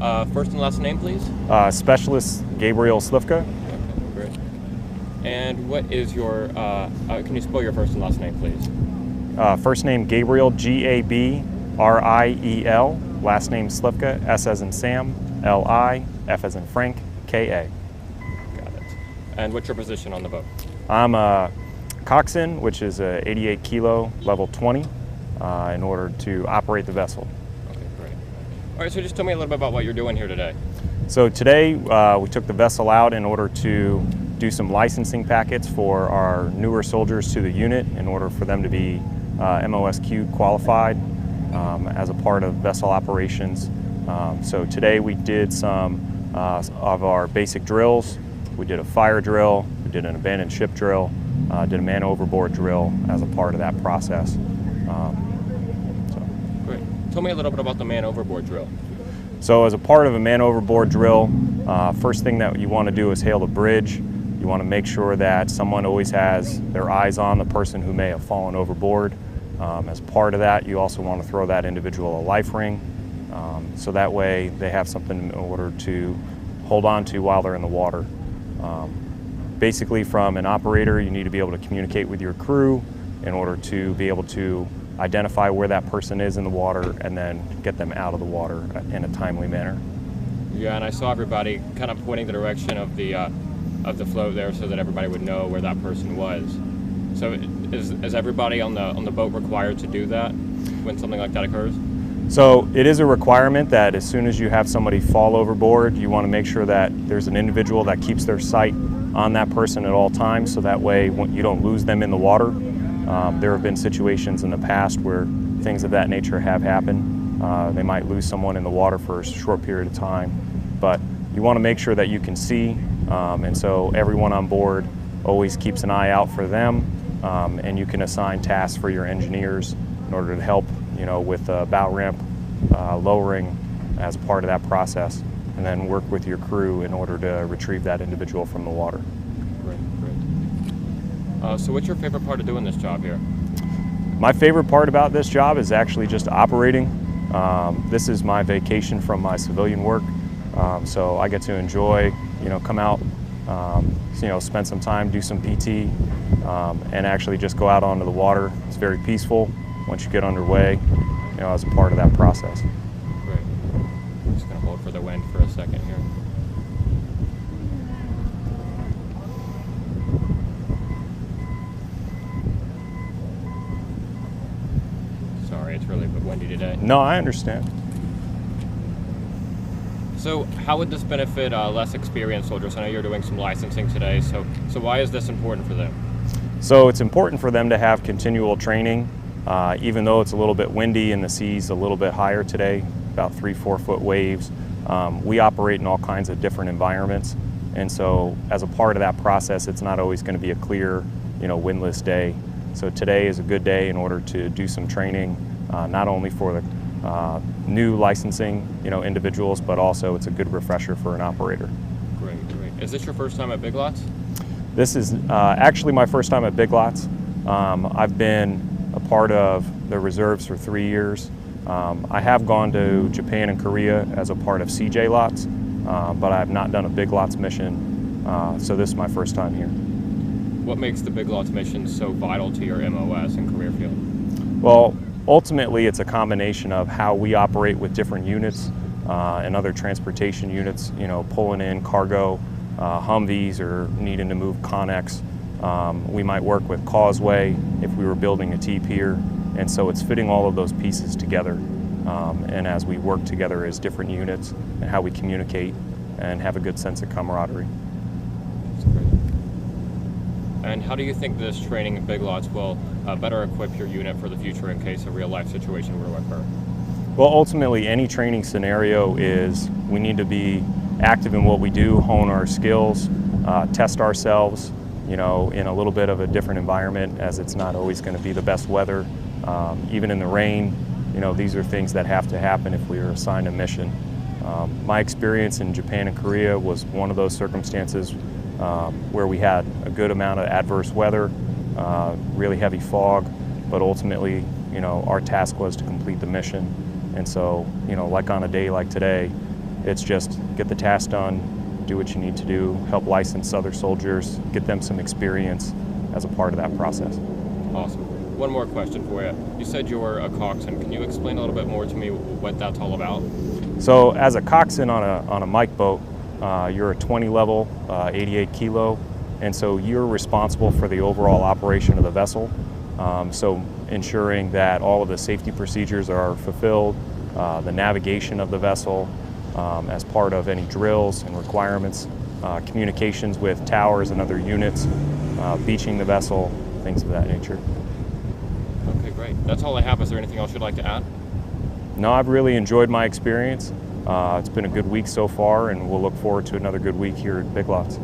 First and last name, please. Specialist Gabriel Slifka. Okay, great. And what is your, can you spell your first and last name, please? First name Gabriel, Gabriel. Last name Slifka, S as in Sam, Li, F as in Frank, Ka. Got it. And what's your position on the boat? I'm a coxswain, which is a 88 kilo, level 20, in order to operate the vessel. Okay, great. All right, so just tell me a little bit about what you're doing here today. So today we took the vessel out in order to do some licensing packets for our newer soldiers to the unit in order for them to be MOSQ qualified as a part of vessel operations. So today we did some of our basic drills. We did a fire drill, we did an abandoned ship drill, did a man overboard drill as a part of that process. Great. Tell me a little bit about the man overboard drill. So as a part of a man overboard drill, first thing that you want to do is hail the bridge. You want to make sure that someone always has their eyes on the person who may have fallen overboard. As part of that, you also want to throw that individual a life ring, so that way they have something in order to hold on to while they're in the water. Basically, from an operator, you need to be able to communicate with your crew in order to be able to identify where that person is in the water and then get them out of the water in a timely manner. Yeah, and I saw everybody kind of pointing the direction of the float there so that everybody would know where that person was. So is everybody on the boat required to do that when something like that occurs? So it is a requirement that as soon as you have somebody fall overboard, you want to make sure that there's an individual that keeps their sight on that person at all times, so that way you don't lose them in the water. There have been situations in the past where things of that nature have happened. They might lose someone in the water for a short period of time, but you want to make sure that you can see, and so everyone on board always keeps an eye out for them, and you can assign tasks for your engineers in order to help, with bow ramp lowering as a part of that process, and then work with your crew in order to retrieve that individual from the water. Great, great. So what's your favorite part of doing this job here? My favorite part about this job is actually just operating. This is my vacation from my civilian work, so I get to enjoy, come out, spend some time, do some PT, and actually just go out onto the water. It's very peaceful once you get underway, as a part of that process. Great. I'm just going to hold for the wind for a second here. Sorry, it's really windy today. No, I understand. So how would this benefit less experienced soldiers? I know you're doing some licensing today, so why is this important for them? So it's important for them to have continual training, even though it's a little bit windy and the sea's a little bit higher today, about 3-4 foot waves. We operate in all kinds of different environments, and so as a part of that process, it's not always going to be a clear, windless day. So today is a good day in order to do some training, not only for the new licensing, individuals, but also it's a good refresher for an operator. Great, great. Is this your first time at Big Lots? This is actually my first time at Big Lots. I've been a part of the reserves for 3 years. I have gone to Japan and Korea as a part of CJ Lots, but I have not done a Big Lots mission, so this is my first time here. What makes the Big Lots mission so vital to your MOS and career field? Well, ultimately, it's a combination of how we operate with different units and other transportation units, pulling in cargo, Humvees, or needing to move Connex. We might work with Causeway if we were building a T-pier, and so it's fitting all of those pieces together. And as we work together as different units and how we communicate and have a good sense of camaraderie. That's great. And how do you think this training in Big Lots will better equip your unit for the future in case a real-life situation were to occur? Well, ultimately, any training scenario is we need to be active in what we do, hone our skills, test ourselves, in a little bit of a different environment, as it's not always going to be the best weather. Even in the rain, these are things that have to happen if we are assigned a mission. My experience in Japan and Korea was one of those circumstances where we had a good amount of adverse weather, really heavy fog, but ultimately, our task was to complete the mission. And so, like on a day like today, It's just get the task done, do what you need to do, help license other soldiers, get them some experience as a part of that process. Awesome. One more question for you. You said you were a coxswain. Can you explain a little bit more to me what that's all about? So as a coxswain on a Mike boat, you're a 20 level, 88 kilo, and so you're responsible for the overall operation of the vessel. So ensuring that all of the safety procedures are fulfilled, the navigation of the vessel as part of any drills and requirements, communications with towers and other units, beaching the vessel, things of that nature. Okay, great. That's all I have. Is there anything else you'd like to add? No, I've really enjoyed my experience. It's been a good week so far, and we'll look forward to another good week here at Big Lots.